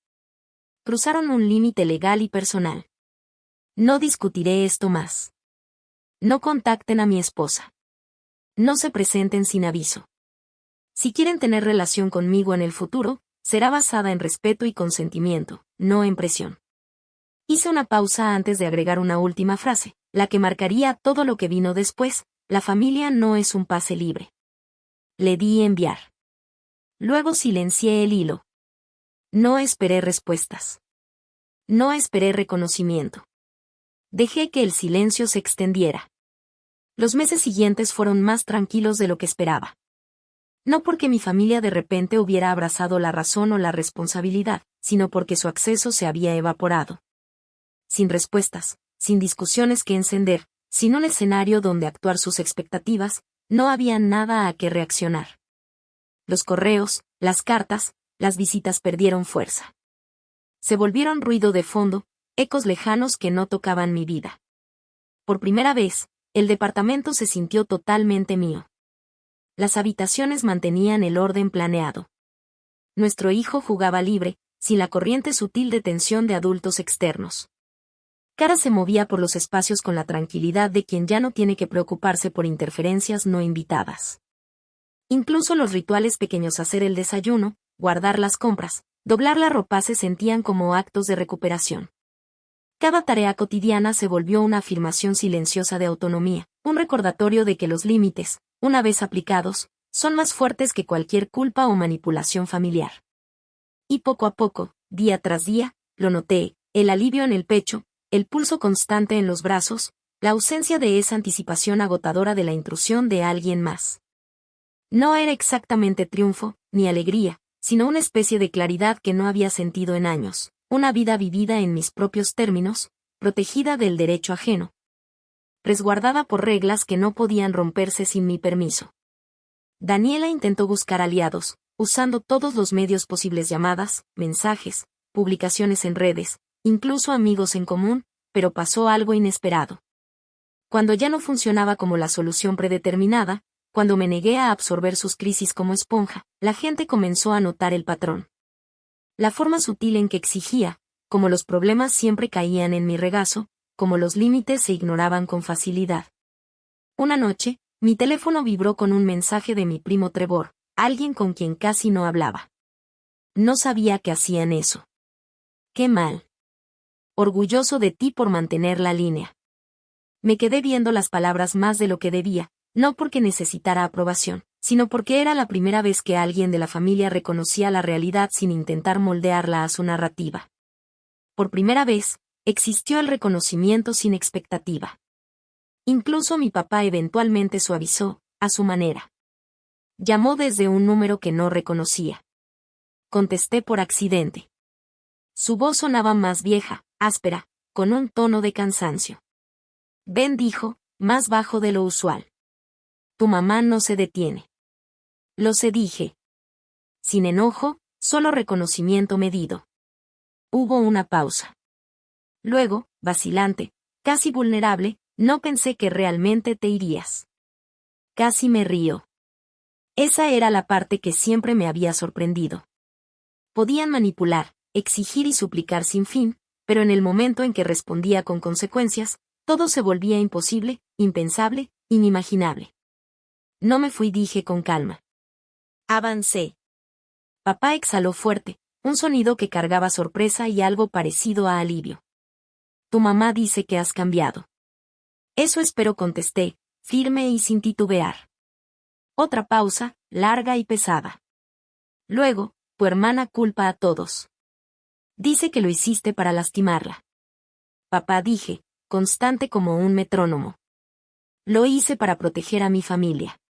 Cruzaron un límite legal y personal. No discutiré esto más. No contacten a mi esposa. No se presenten sin aviso. Si quieren tener relación conmigo en el futuro, será basada en respeto y consentimiento, no en presión. Hice una pausa antes de agregar una última frase, la que marcaría todo lo que vino después: la familia no es un pase libre. Le di enviar. Luego silencié el hilo. No esperé respuestas. No esperé reconocimiento. Dejé que el silencio se extendiera. Los meses siguientes fueron más tranquilos de lo que esperaba. No porque mi familia de repente hubiera abrazado la razón o la responsabilidad, sino porque su acceso se había evaporado. Sin respuestas, sin discusiones que encender, sin un escenario donde actuar sus expectativas, no había nada a que reaccionar. Los correos, las cartas, las visitas perdieron fuerza. Se volvieron ruido de fondo, ecos lejanos que no tocaban mi vida. Por primera vez, el departamento se sintió totalmente mío. Las habitaciones mantenían el orden planeado. Nuestro hijo jugaba libre, sin la corriente sutil de tensión de adultos externos. Cara se movía por los espacios con la tranquilidad de quien ya no tiene que preocuparse por interferencias no invitadas. Incluso los rituales pequeños, hacer el desayuno, guardar las compras, doblar la ropa, se sentían como actos de recuperación. Cada tarea cotidiana se volvió una afirmación silenciosa de autonomía, un recordatorio de que los límites, una vez aplicados, son más fuertes que cualquier culpa o manipulación familiar. Y poco a poco, día tras día, lo noté, el alivio en el pecho, el pulso constante en los brazos, la ausencia de esa anticipación agotadora de la intrusión de alguien más. No era exactamente triunfo, ni alegría, sino una especie de claridad que no había sentido en años, una vida vivida en mis propios términos, protegida del derecho ajeno, resguardada por reglas que no podían romperse sin mi permiso. Daniela intentó buscar aliados, usando todos los medios posibles: llamadas, mensajes, publicaciones en redes, incluso amigos en común, pero pasó algo inesperado. Cuando ya no funcionaba como la solución predeterminada, cuando me negué a absorber sus crisis como esponja, la gente comenzó a notar el patrón. La forma sutil en que exigía, como los problemas siempre caían en mi regazo, como los límites se ignoraban con facilidad. Una noche, mi teléfono vibró con un mensaje de mi primo Trevor, alguien con quien casi no hablaba. No sabía que hacían eso. Qué mal. Orgulloso de ti por mantener la línea. Me quedé viendo las palabras más de lo que debía, no porque necesitara aprobación, sino porque era la primera vez que alguien de la familia reconocía la realidad sin intentar moldearla a su narrativa. Por primera vez, existió el reconocimiento sin expectativa. Incluso mi papá eventualmente suavizó, a su manera. Llamó desde un número que no reconocía. Contesté por accidente. Su voz sonaba más vieja, áspera, con un tono de cansancio. Ben, dijo, más bajo de lo usual. Tu mamá no se detiene. Lo sé, dije. Sin enojo, solo reconocimiento medido. Hubo una pausa. Luego, vacilante, casi vulnerable, no pensé que realmente te irías. Casi me río. Esa era la parte que siempre me había sorprendido. Podían manipular, exigir y suplicar sin fin, pero en el momento en que respondía con consecuencias, todo se volvía imposible, impensable, inimaginable. No me fui, dije con calma. Avancé. Papá exhaló fuerte, un sonido que cargaba sorpresa y algo parecido a alivio. Tu mamá dice que has cambiado. Eso espero, contesté, firme y sin titubear. Otra pausa, larga y pesada. Luego, tu hermana culpa a todos. Dice que lo hiciste para lastimarla. Papá, dije, constante como un metrónomo. Lo hice para proteger a mi familia.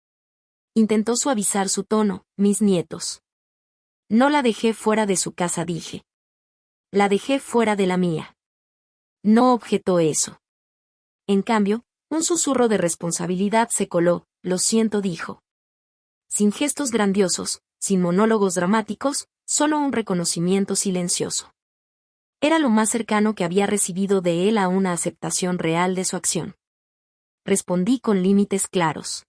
Intentó suavizar su tono, mis nietos. No la dejé fuera de su casa, dije. La dejé fuera de la mía. No objetó eso. En cambio, un susurro de responsabilidad se coló, lo siento, dijo. Sin gestos grandiosos, sin monólogos dramáticos, solo un reconocimiento silencioso. Era lo más cercano que había recibido de él a una aceptación real de su acción. Respondí con límites claros.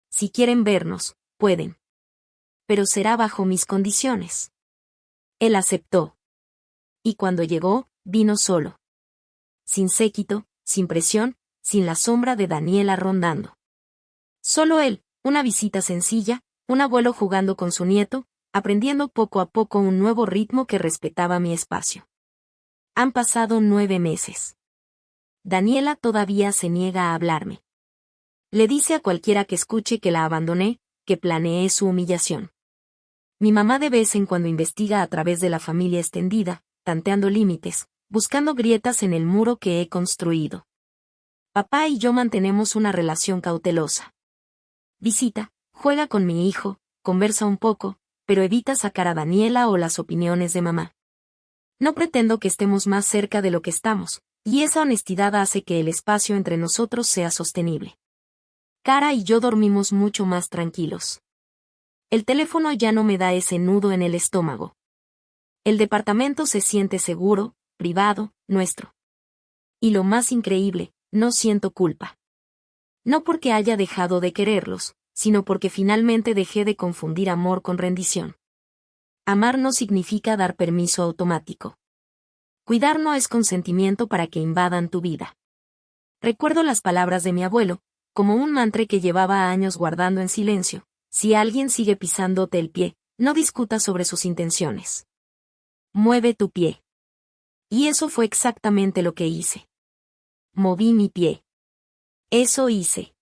Si quieren vernos, pueden. Pero será bajo mis condiciones. Él aceptó. Y cuando llegó, vino solo. Sin séquito, sin presión, sin la sombra de Daniela rondando. Solo él, una visita sencilla, un abuelo jugando con su nieto, aprendiendo poco a poco un nuevo ritmo que respetaba mi espacio. Han pasado 9 meses. Daniela todavía se niega a hablarme. Le dice a cualquiera que escuche que la abandoné, que planeé su humillación. Mi mamá de vez en cuando investiga a través de la familia extendida, tanteando límites, buscando grietas en el muro que he construido. Papá y yo mantenemos una relación cautelosa. Visita, juega con mi hijo, conversa un poco, pero evita sacar a Daniela o las opiniones de mamá. No pretendo que estemos más cerca de lo que estamos, y esa honestidad hace que el espacio entre nosotros sea sostenible. Cara y yo dormimos mucho más tranquilos. El teléfono ya no me da ese nudo en el estómago. El departamento se siente seguro, privado, nuestro. Y lo más increíble, no siento culpa. No porque haya dejado de quererlos, sino porque finalmente dejé de confundir amor con rendición. Amar no significa dar permiso automático. Cuidar no es consentimiento para que invadan tu vida. Recuerdo las palabras de mi abuelo, como un mantra que llevaba años guardando en silencio: si alguien sigue pisándote el pie, no discutas sobre sus intenciones. Mueve tu pie. Y eso fue exactamente lo que hice. Moví mi pie. Eso hice.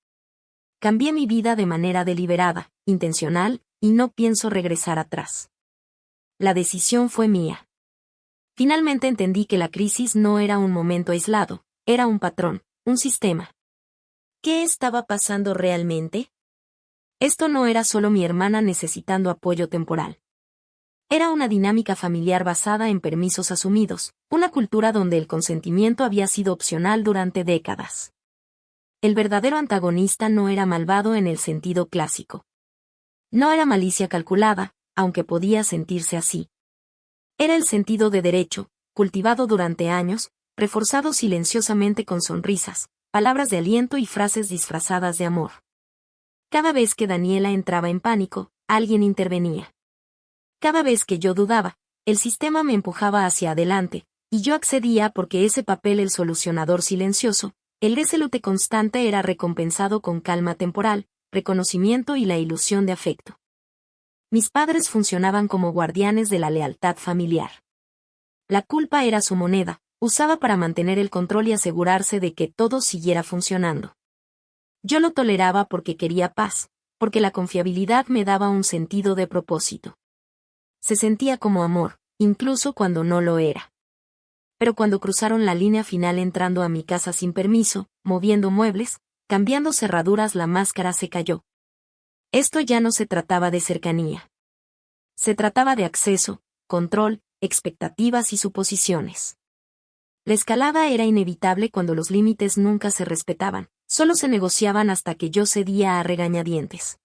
Cambié mi vida de manera deliberada, intencional, y no pienso regresar atrás. La decisión fue mía. Finalmente entendí que la crisis no era un momento aislado, era un patrón, un sistema. ¿Qué estaba pasando realmente? Esto no era solo mi hermana necesitando apoyo temporal. Era una dinámica familiar basada en permisos asumidos, una cultura donde el consentimiento había sido opcional durante décadas. El verdadero antagonista no era malvado en el sentido clásico. No era malicia calculada, aunque podía sentirse así. Era el sentido de derecho, cultivado durante años, reforzado silenciosamente con sonrisas, palabras de aliento y frases disfrazadas de amor. Cada vez que Daniela entraba en pánico, alguien intervenía. Cada vez que yo dudaba, el sistema me empujaba hacia adelante, y yo accedía porque ese papel, el solucionador silencioso, el resolute constante, era recompensado con calma temporal, reconocimiento y la ilusión de afecto. Mis padres funcionaban como guardianes de la lealtad familiar. La culpa era su moneda, usada para mantener el control y asegurarse de que todo siguiera funcionando. Yo lo toleraba porque quería paz, porque la confiabilidad me daba un sentido de propósito. Se sentía como amor, incluso cuando no lo era. Pero cuando cruzaron la línea final entrando a mi casa sin permiso, moviendo muebles, cambiando cerraduras, la máscara se cayó. Esto ya no se trataba de cercanía. Se trataba de acceso, control, expectativas y suposiciones. La escalada era inevitable cuando los límites nunca se respetaban, solo se negociaban hasta que yo cedía a regañadientes.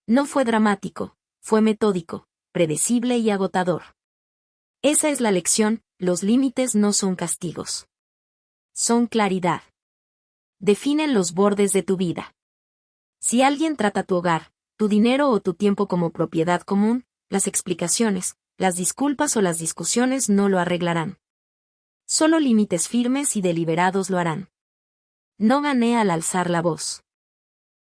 No fue dramático, fue metódico, predecible y agotador. Esa es la lección: los límites no son castigos. Son claridad. Definen los bordes de tu vida. Si alguien trata tu hogar, tu dinero o tu tiempo como propiedad común, las explicaciones, las disculpas o las discusiones no lo arreglarán. Solo límites firmes y deliberados lo harán. No gané al alzar la voz.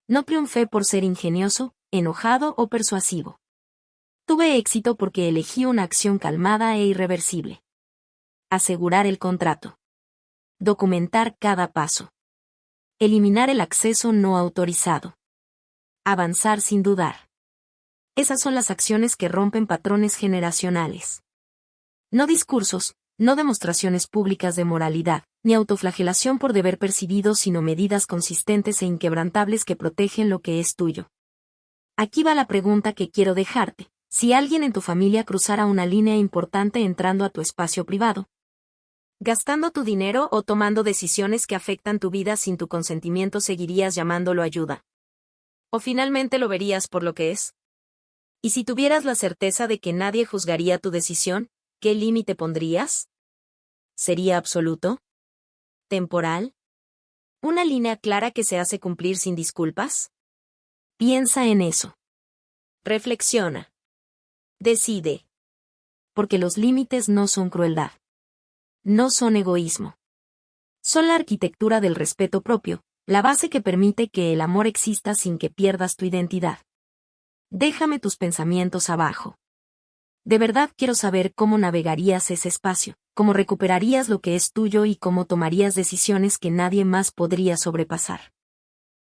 No triunfé por ser ingenioso, enojado o persuasivo. Tuve éxito porque elegí una acción calmada e irreversible. Asegurar el contrato. Documentar cada paso. Eliminar el acceso no autorizado. Avanzar sin dudar. Esas son las acciones que rompen patrones generacionales. No discursos, no demostraciones públicas de moralidad, ni autoflagelación por deber percibido, sino medidas consistentes e inquebrantables que protegen lo que es tuyo. Aquí va la pregunta que quiero dejarte: si alguien en tu familia cruzara una línea importante entrando a tu espacio privado, gastando tu dinero o tomando decisiones que afectan tu vida sin tu consentimiento, ¿seguirías llamándolo ayuda? ¿O finalmente lo verías por lo que es? Y si tuvieras la certeza de que nadie juzgaría tu decisión, ¿qué límite pondrías? ¿Sería absoluto? ¿Temporal? ¿Una línea clara que se hace cumplir sin disculpas? Piensa en eso. Reflexiona. Decide. Porque los límites no son crueldad. No son egoísmo. Son la arquitectura del respeto propio, la base que permite que el amor exista sin que pierdas tu identidad. Déjame tus pensamientos abajo. De verdad quiero saber cómo navegarías ese espacio, cómo recuperarías lo que es tuyo y cómo tomarías decisiones que nadie más podría sobrepasar.